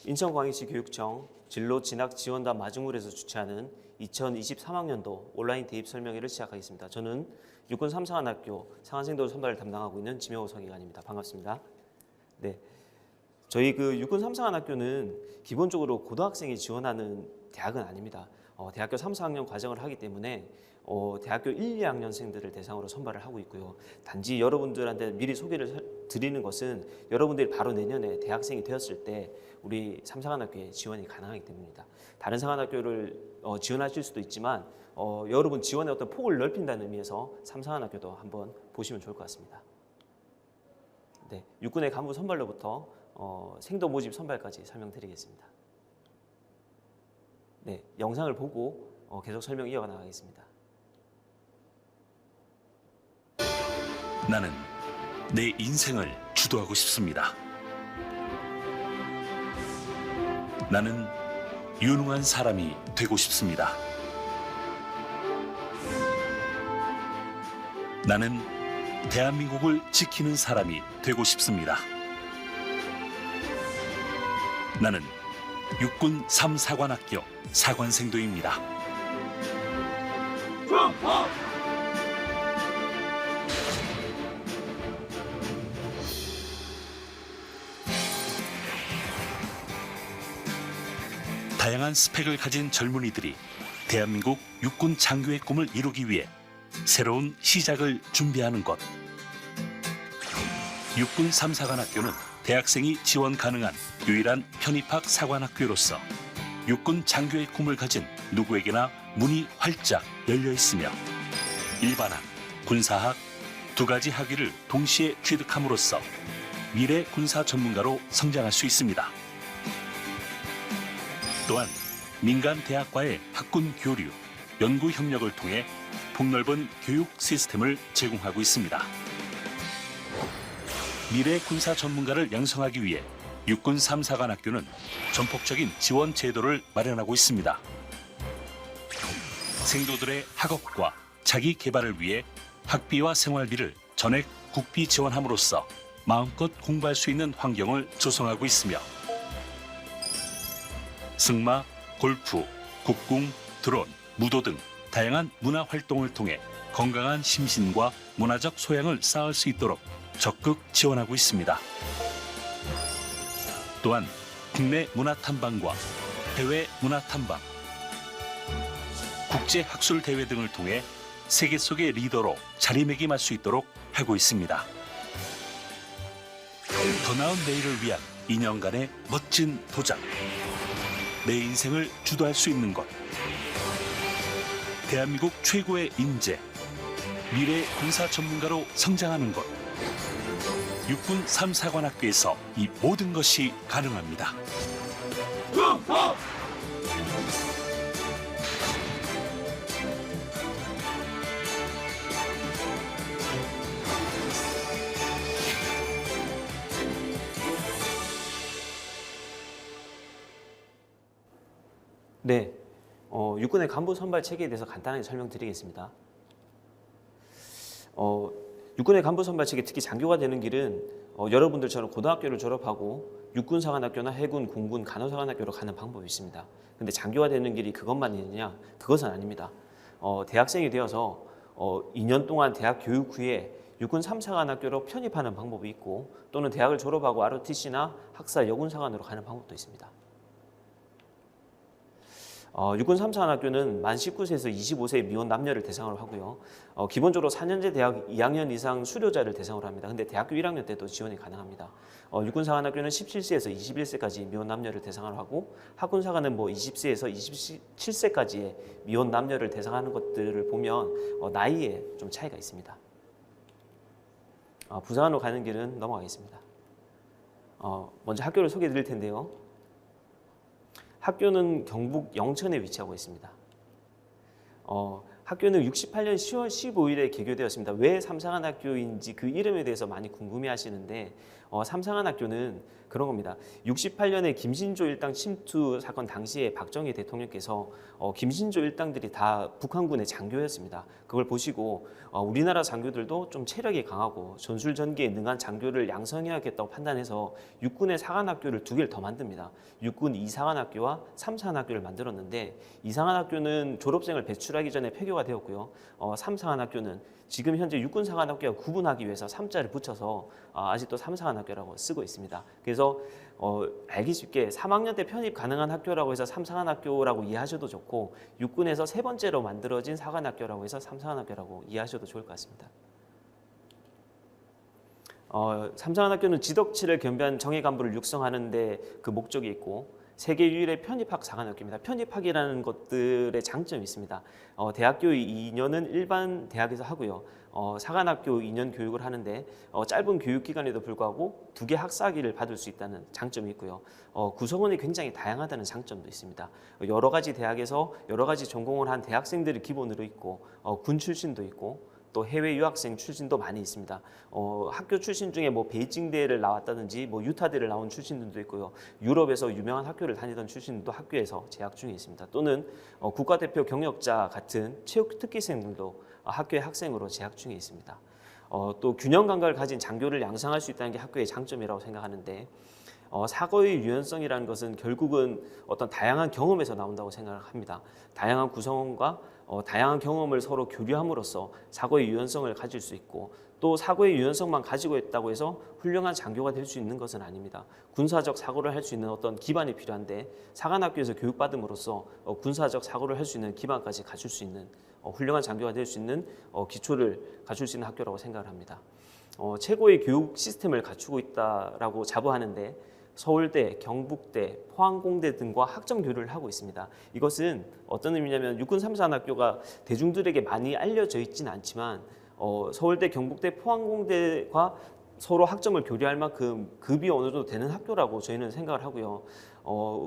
인천광역시 교육청 진로 진학 지원단 마중물에서 주최하는 2023학년도 온라인 대입 설명회를 시작하겠습니다. 저는 육군 삼상한학교 상한생도 선발을 담당하고 있는 지명호 서기관입니다. 반갑습니다. 네, 저희 육군 삼상한학교는 기본적으로 고등학생이 지원하는 대학은 아닙니다. 대학교 3, 4학년 과정을 하기 때문에 대학교 1, 2학년생들을 대상으로 선발을 하고 있고요. 단지 여러분들한테 미리 소개를 드리는 것은 여러분들이 바로 내년에 대학생이 되었을 때 우리 삼상한학교에 지원이 가능하기 때문입니다. 다른 상한학교를 지원하실 수도 있지만 여러분 지원의 어떤 폭을 넓힌다는 의미에서 삼상한학교도 한번 보시면 좋을 것 같습니다. 네, 육군의 간부 선발로부터 생도 모집 선발까지 설명드리겠습니다. 네, 영상을 보고 계속 설명 이어가 나가겠습니다. 나는 내 인생을 주도하고 싶습니다. 나는 유능한 사람이 되고 싶습니다. 나는 대한민국을 지키는 사람이 되고 싶습니다. 나는 육군 3사관학교 사관생도입니다. 다양한 스펙을 가진 젊은이들이 대한민국 육군 장교의 꿈을 이루기 위해 새로운 시작을 준비하는 것. 육군 3사관학교는 대학생이 지원 가능한 유일한 편입학 사관학교로서 육군 장교의 꿈을 가진 누구에게나 문이 활짝 열려 있으며 일반학, 군사학 두 가지 학위를 동시에 취득함으로써 미래 군사 전문가로 성장할 수 있습니다. 또한 민간 대학과의 학군 교류, 연구 협력을 통해 폭넓은 교육 시스템을 제공하고 있습니다. 미래 군사 전문가를 양성하기 위해 육군 3사관학교는 전폭적인 지원 제도를 마련하고 있습니다. 생도들의 학업과 자기 개발을 위해 학비와 생활비를 전액 국비 지원함으로써 마음껏 공부할 수 있는 환경을 조성하고 있으며 승마, 골프, 국궁, 드론, 무도 등 다양한 문화 활동을 통해 건강한 심신과 문화적 소양을 쌓을 수 있도록 적극 지원하고 있습니다. 또한 국내 문화 탐방과 해외 문화 탐방, 국제 학술 대회 등을 통해 세계 속의 리더로 자리매김할 수 있도록 하고 있습니다. 더 나은 내일을 위한 2년간의 멋진 도전. 내 인생을 주도할 수 있는 것. 대한민국 최고의 인재, 미래 군사 전문가로 성장하는 것. 육군 3사관학교에서 이 모든 것이 가능합니다. 네, 육군의 간부 선발 체계에 대해서 간단하게 설명드리겠습니다. 육군의 간부 선발 체계, 특히 장교가 되는 길은 여러분들처럼 고등학교를 졸업하고 육군사관학교나 해군, 공군, 간호사관학교로 가는 방법이 있습니다. 근데 장교가 되는 길이 그것만 있느냐? 그것은 아닙니다. 대학생이 되어서 2년 동안 대학 교육 후에 육군 3사관학교로 편입하는 방법이 있고 또는 대학을 졸업하고 ROTC나 학사, 여군사관으로 가는 방법도 있습니다. 육군 3사관학교는 만 19세에서 25세의 미혼 남녀를 대상으로 하고요. 기본적으로 4년제 대학 2학년 이상 수료자를 대상으로 합니다. 근데 대학교 1학년 때도 지원이 가능합니다. 육군사관학교는 17세에서 21세까지 미혼 남녀를 대상으로 하고 학군사관은 20세에서 27세까지의 미혼 남녀를 대상하는 것들을 보면 나이에 좀 차이가 있습니다. 부사관으로 가는 길은 넘어가겠습니다. 먼저 학교를 소개해 드릴 텐데요. 학교는 경북 영천에 위치하고 있습니다. 학교는 68년 10월 15일에 개교되었습니다. 왜 삼상한학교인지 그 이름에 대해서 많이 궁금해하시는데 삼상한학교는 그런 겁니다. 68년에 김신조 일당 침투 사건 당시에 박정희 대통령께서 김신조 일당들이 다 북한군의 장교였습니다. 그걸 보시고 우리나라 장교들도 좀 체력이 강하고 전술전개에 능한 장교를 양성해야겠다고 판단해서 육군의 사관학교를 2개를 더 만듭니다. 육군 2사관학교와 3사관학교를 만들었는데 2사관학교는 졸업생을 배출하기 전에 폐교가 되었고요. 3사관학교는 지금 현재 육군사관학교와 구분하기 위해서 3자를 붙여서 아직도 3사관학교라고 쓰고 있습니다. 그래서 알기 쉽게 3학년 때 편입 가능한 학교라고 해서 3사관학교라고 이해하셔도 좋고 육군에서 3번째로 만들어진 사관학교라고 해서 3사관학교라고 이해하셔도 좋을 것 같습니다. 삼사관학교는 지덕치를 겸비한 정예 간부를 육성하는 데 그 목적이 있고 세계 유일의 편입학 사관학교입니다. 편입학이라는 것들의 장점이 있습니다. 대학교 2년은 일반 대학에서 하고요. 사관학교 2년 교육을 하는데 짧은 교육기간에도 불구하고 2개 학사학위를 받을 수 있다는 장점이 있고요. 구성원이 굉장히 다양하다는 장점도 있습니다. 여러 가지 대학에서 여러 가지 전공을 한 대학생들이 기본으로 있고 군 출신도 있고 또 해외 유학생 출신도 많이 있습니다. 학교 출신 중에 뭐 베이징대를 나왔다든지 뭐 유타대를 나온 출신들도 있고요. 유럽에서 유명한 학교를 다니던 출신도 학교에서 재학 중에 있습니다. 또는 국가대표 경력자 같은 체육 특기생들도 학교의 학생으로 재학 중에 있습니다. 또 균형 감각을 가진 장교를 양성할 수 있다는 게 학교의 장점이라고 생각하는데 사고의 유연성이라는 것은 결국은 어떤 다양한 경험에서 나온다고 생각합니다. 다양한 구성원과 다양한 경험을 서로 교류함으로써 사고의 유연성을 가질 수 있고 또 사고의 유연성만 가지고 있다고 해서 훌륭한 장교가 될 수 있는 것은 아닙니다. 군사적 사고를 할 수 있는 어떤 기반이 필요한데 사관학교에서 교육받음으로써 군사적 사고를 할 수 있는 기반까지 갖출 수 있는 훌륭한 장교가 될 수 있는 기초를 갖출 수 있는 학교라고 생각을 합니다. 최고의 교육 시스템을 갖추고 있다라고 자부하는데 서울대, 경북대, 포항공대 등과 학점 교류를 하고 있습니다. 이것은 어떤 의미냐면 육군 3사관학교가 대중들에게 많이 알려져 있지는 않지만 서울대, 경북대, 포항공대과 서로 학점을 교류할 만큼 급이 어느 정도 되는 학교라고 저희는 생각을 하고요.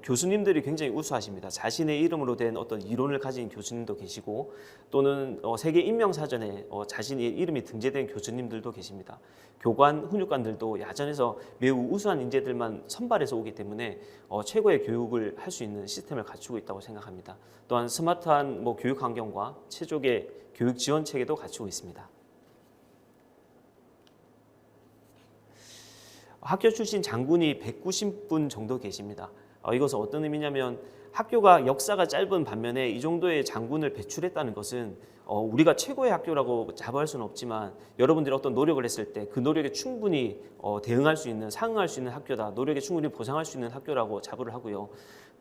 교수님들이 굉장히 우수하십니다. 자신의 이름으로 된 어떤 이론을 가진 교수님도 계시고 또는 세계 인명사전에 자신의 이름이 등재된 교수님들도 계십니다. 교관, 훈육관들도 야전에서 매우 우수한 인재들만 선발해서 오기 때문에 최고의 교육을 할 수 있는 시스템을 갖추고 있다고 생각합니다. 또한 스마트한 교육 환경과 최적의 교육 지원 체계도 갖추고 있습니다. 학교 출신 장군이 190분 정도 계십니다. 이것은 어떤 의미냐면 학교가 역사가 짧은 반면에 이 정도의 장군을 배출했다는 것은 우리가 최고의 학교라고 자부할 수는 없지만 여러분들이 어떤 노력을 했을 때 그 노력에 충분히 대응할 수 있는, 상응할 수 있는 학교다. 노력에 충분히 보상할 수 있는 학교라고 자부를 하고요.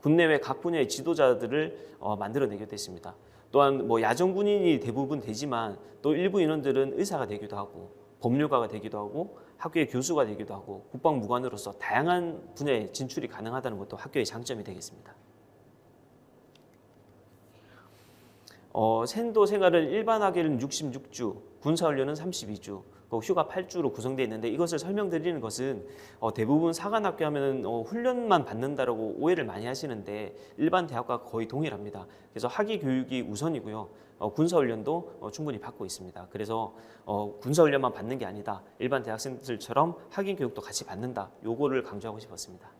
국내외 각 분야의 지도자들을 만들어내게 됐습니다. 또한 야전 군인이 대부분 되지만 또 일부 인원들은 의사가 되기도 하고 법률가가 되기도 하고 학교의 교수가 되기도 하고 국방무관으로서 다양한 분야에 진출이 가능하다는 것도 학교의 장점이 되겠습니다. 생도 생활은 일반 학예는 66주, 군사훈련은 32주, 휴가 8주로 구성되어 있는데 이것을 설명드리는 것은 대부분 사관학교 하면 훈련만 받는다라고 오해를 많이 하시는데 일반 대학과 거의 동일합니다. 그래서 학위 교육이 우선이고요. 군사훈련도 충분히 받고 있습니다. 그래서 군사훈련만 받는 게 아니다. 일반 대학생들처럼 학위 교육도 같이 받는다. 요거를 강조하고 싶었습니다.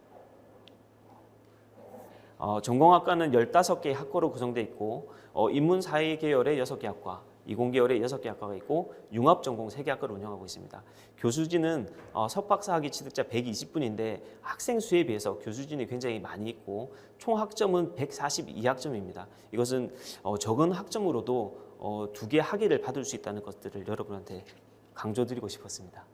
전공학과는 15개의 학과로 구성되어 있고 인문사회 계열의 6개 학과, 이공계열의 6개 학과가 있고 융합전공 3개 학과를 운영하고 있습니다. 교수진은 석박사 학위 취득자 120분인데 학생 수에 비해서 교수진이 굉장히 많이 있고 총 학점은 142학점입니다. 이것은 적은 학점으로도 2개 학위를 받을 수 있다는 것들을 여러분한테 강조드리고 싶었습니다.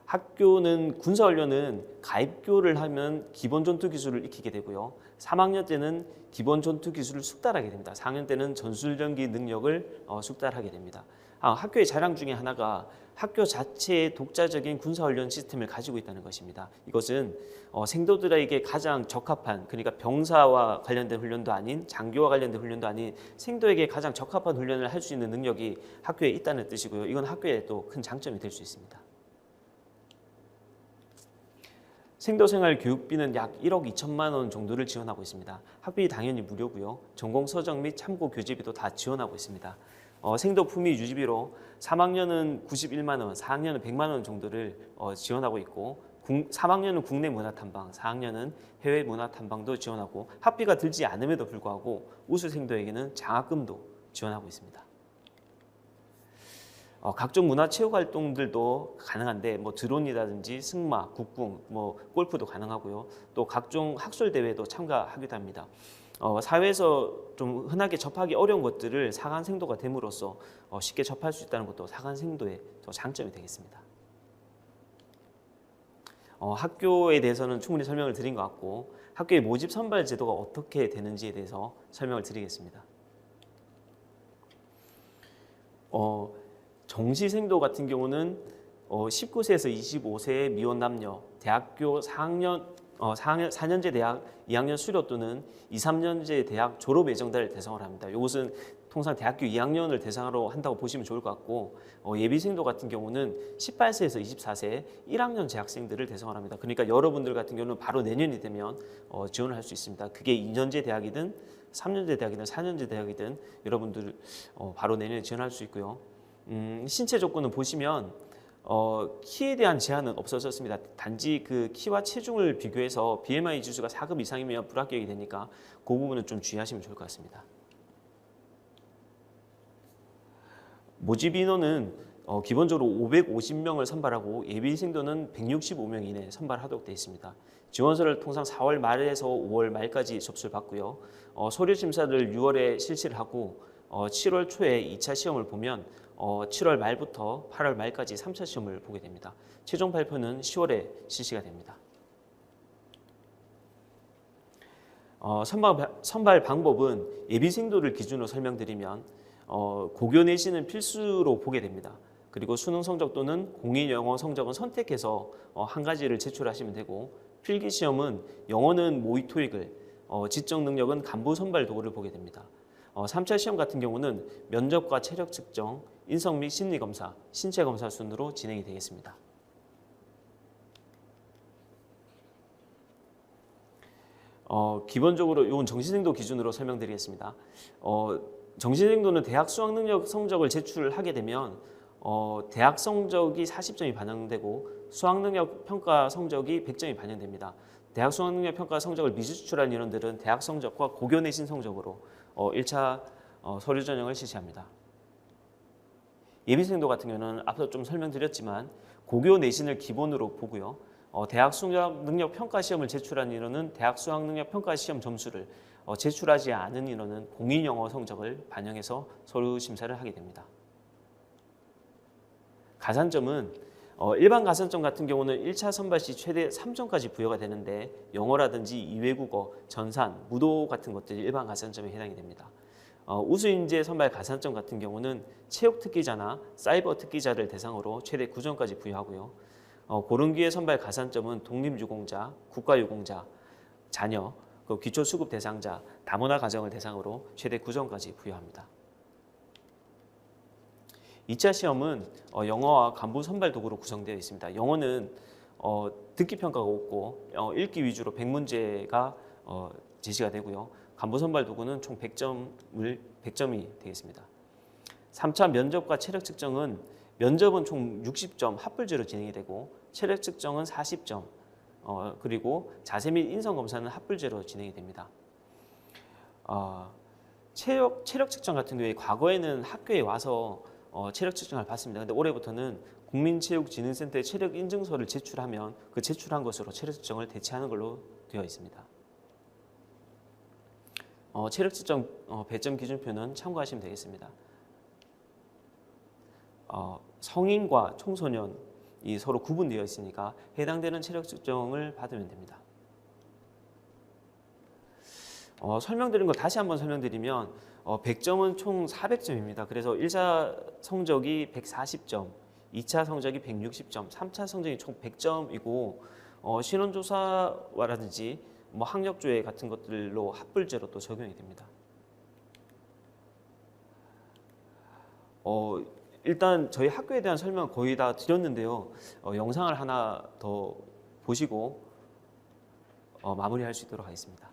학교는 군사훈련은 가입교를 하면 기본 전투 기술을 익히게 되고요. 3학년 때는 기본 전투 기술을 숙달하게 됩니다. 4학년 때는 전술전기 능력을 숙달하게 됩니다. 학교의 자랑 중에 하나가 학교 자체의 독자적인 군사훈련 시스템을 가지고 있다는 것입니다. 이것은 생도들에게 가장 적합한, 그러니까 병사와 관련된 훈련도 아닌 장교와 관련된 훈련도 아닌 생도에게 가장 적합한 훈련을 할 수 있는 능력이 학교에 있다는 뜻이고요. 이건 학교의 또 큰 장점이 될 수 있습니다. 생도생활 교육비는 약 1억 2천만 원 정도를 지원하고 있습니다. 학비 당연히 무료고요. 전공 서적 및 참고 교재비도 다 지원하고 있습니다. 생도 품위 유지비로 3학년은 91만 원, 4학년은 100만 원 정도를 지원하고 있고 3학년은 국내 문화 탐방, 4학년은 해외 문화 탐방도 지원하고 학비가 들지 않음에도 불구하고 우수 생도에게는 장학금도 지원하고 있습니다. 각종 문화체육 활동들도 가능한데 뭐 드론이라든지 승마, 국궁, 뭐 골프도 가능하고요. 또 각종 학술 대회도 참가하기도 합니다. 사회에서 좀 흔하게 접하기 어려운 것들을 사관생도가 됨으로써 쉽게 접할 수 있다는 것도 사관생도의 더 장점이 되겠습니다. 학교에 대해서는 충분히 설명을 드린 것 같고 학교의 모집 선발 제도가 어떻게 되는지에 대해서 설명을 드리겠습니다. 정시생도 같은 경우는 19세에서 25세의 미혼 남녀, 대학교 4년제 대학 2학년 수료 또는 2, 3년제 대학 졸업 예정자를 대상으로 합니다. 이것은 통상 대학교 2학년을 대상으로 한다고 보시면 좋을 것 같고 예비생도 같은 경우는 18세에서 24세 1학년 재학생들을 대상으로 합니다. 그러니까 여러분들 같은 경우는 바로 내년이 되면 지원을 할 수 있습니다. 그게 2년제 대학이든 3년제 대학이든 4년제 대학이든 여러분들 바로 내년에 지원할 수 있고요. 신체 조건은 보시면 키에 대한 제한은 없어졌습니다. 단지 그 키와 체중을 비교해서 BMI 지수가 4급 이상이면 불합격이 되니까 그 부분은 좀 주의하시면 좋을 것 같습니다. 모집 인원은 기본적으로 550명을 선발하고 예비생도는 165명 이내 선발하도록 되어 있습니다. 지원서를 통상 4월 말에서 5월 말까지 접수를 받고요. 서류 심사를 6월에 실시를 하고 7월 초에 2차 시험을 보면 7월 말부터 8월 말까지 3차 시험을 보게 됩니다. 최종 발표는 10월에 실시가 됩니다. 선발 방법은 예비생도를 기준으로 설명드리면 고교 내신은 필수로 보게 됩니다. 그리고 수능 성적 또는 공인 영어 성적은 선택해서 한 가지를 제출하시면 되고 필기 시험은 영어는 모의 토익을, 지적 능력은 간부 선발 도구를 보게 됩니다. 3차 시험 같은 경우는 면접과 체력 측정, 인성 및 심리 검사, 신체 검사 순으로 진행이 되겠습니다. 기본적으로 이건 정시생도 기준으로 설명드리겠습니다. 정시생도는 대학 수학 능력 성적을 제출하게 되면 대학 성적이 40점이 반영되고 수학 능력 평가 성적이 100점이 반영됩니다. 대학 수학 능력 평가 성적을 미제출한 인원들은 대학 성적과 고교 내신 성적으로 1차 서류 전형을 실시합니다. 예비생도 같은 경우는 앞서 좀 설명드렸지만 고교 내신을 기본으로 보고요. 대학 수학 능력 평가 시험을 제출한 인원은 대학 수학 능력 평가 시험 점수를 제출하지 않은 인원은 공인 영어 성적을 반영해서 서류 심사를 하게 됩니다. 가산점은 일반 가산점 같은 경우는 1차 선발 시 최대 3점까지 부여가 되는데 영어라든지 이외국어, 전산, 무도 같은 것들이 일반 가산점에 해당이 됩니다. 우수인재 선발 가산점 같은 경우는 체육 특기자나 사이버 특기자를 대상으로 최대 9점까지 부여하고요. 고른기회 선발 가산점은 독립유공자, 국가유공자, 자녀, 기초수급 대상자, 다문화 가정을 대상으로 최대 9점까지 부여합니다. 2차 시험은 영어와 간부 선발 도구로 구성되어 있습니다. 영어는 듣기 평가가 없고 읽기 위주로 100문제가 제시가 되고요. 간부 선발 도구는 총 100점이 되겠습니다. 3차 면접과 체력 측정은 면접은 총 60점 합불제로 진행이 되고 체력 측정은 40점 그리고 자세 및 인성 검사는 합불제로 진행이 됩니다. 체력 측정 같은 경우에 과거에는 학교에 와서 체력 측정을 받습니다. 근데 올해부터는 국민체육진흥센터에 체력 인증서를 제출하면 그 제출한 것으로 체력 측정을 대체하는 걸로 되어 있습니다. 체력 측정 배점 기준표는 참고하시면 되겠습니다. 성인과 청소년이 서로 구분되어 있으니까 해당되는 체력 측정을 받으면 됩니다. 설명드린 거 다시 한번 설명드리면 100점은 총 400점입니다. 그래서 1차 성적이 140점, 2차 성적이 160점, 3차 성적이 총 100점이고 신원조사와라든지 학력조회 같은 것들로 합불제로 또 적용이 됩니다. 일단 저희 학교에 대한 설명 거의 다 드렸는데요. 영상을 하나 더 보시고 마무리할 수 있도록 하겠습니다.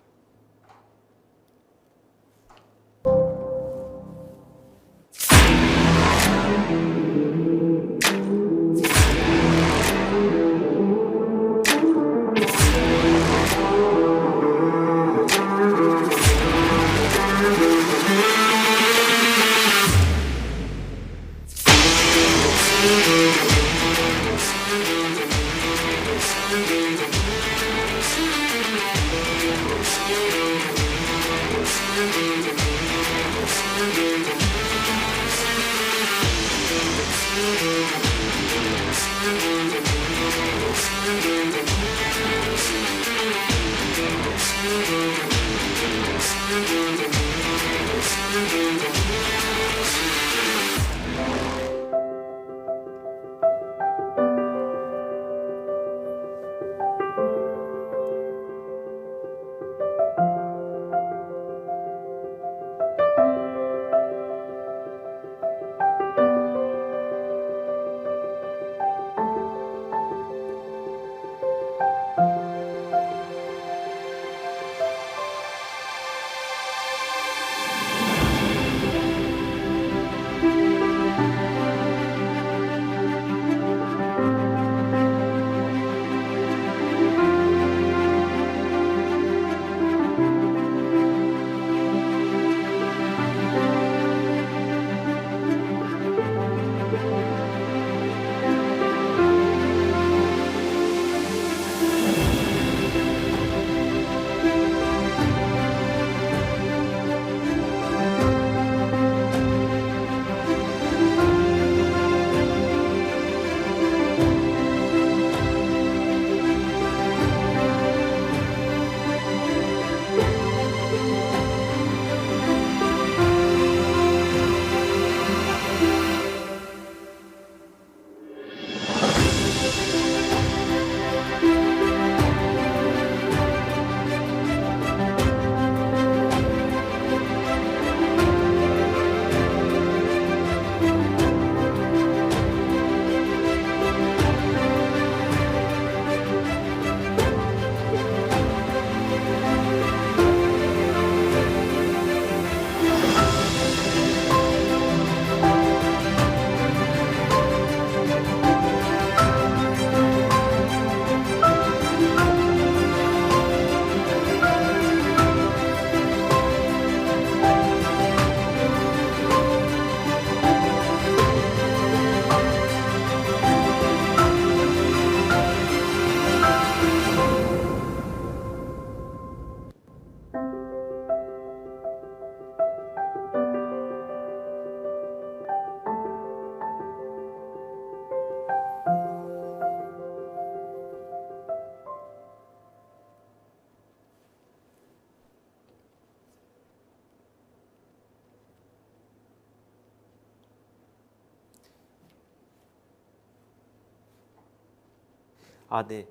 네.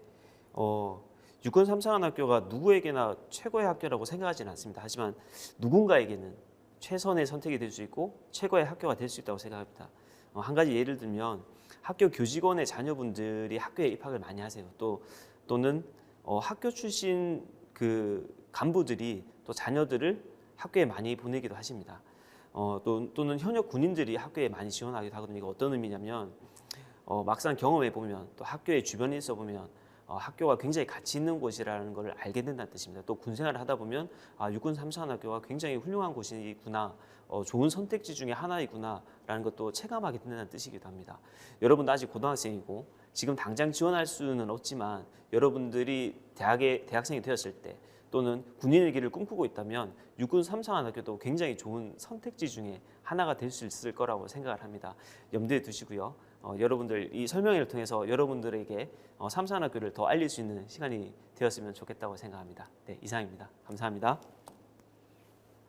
육군 삼사관학교가 누구에게나 최고의 학교라고 생각하지는 않습니다. 하지만 누군가에게는 최선의 선택이 될 수 있고 최고의 학교가 될 수 있다고 생각합니다. 한 가지 예를 들면 학교 교직원의 자녀분들이 학교에 입학을 많이 하세요. 또는 학교 출신 그 간부들이 또 자녀들을 학교에 많이 보내기도 하십니다. 또는 현역 군인들이 학교에 많이 지원하기도 하거든요. 이거 어떤 의미냐면 막상 경험해 보면 또 학교의 주변에 있어 보면 학교가 굉장히 가치 있는 곳이라는 걸 알게 된다는 뜻입니다. 또 군생활을 하다 보면 육군 삼사관학교가 굉장히 훌륭한 곳이구나, 좋은 선택지 중에 하나이구나라는 것도 체감하게 된다는 뜻이기도 합니다. 여러분도 아직 고등학생이고 지금 당장 지원할 수는 없지만 여러분들이 대학생이 되었을 때 또는 군인의 길을 꿈꾸고 있다면 육군 삼사관학교도 굉장히 좋은 선택지 중에 하나가 될 수 있을 거라고 생각을 합니다. 염두에 두시고요. 여러분들 이 설명회를 통해서 여러분들에게 삼사관학교를 더 알릴 수 있는 시간이 되었으면 좋겠다고 생각합니다. 네, 이상입니다. 감사합니다.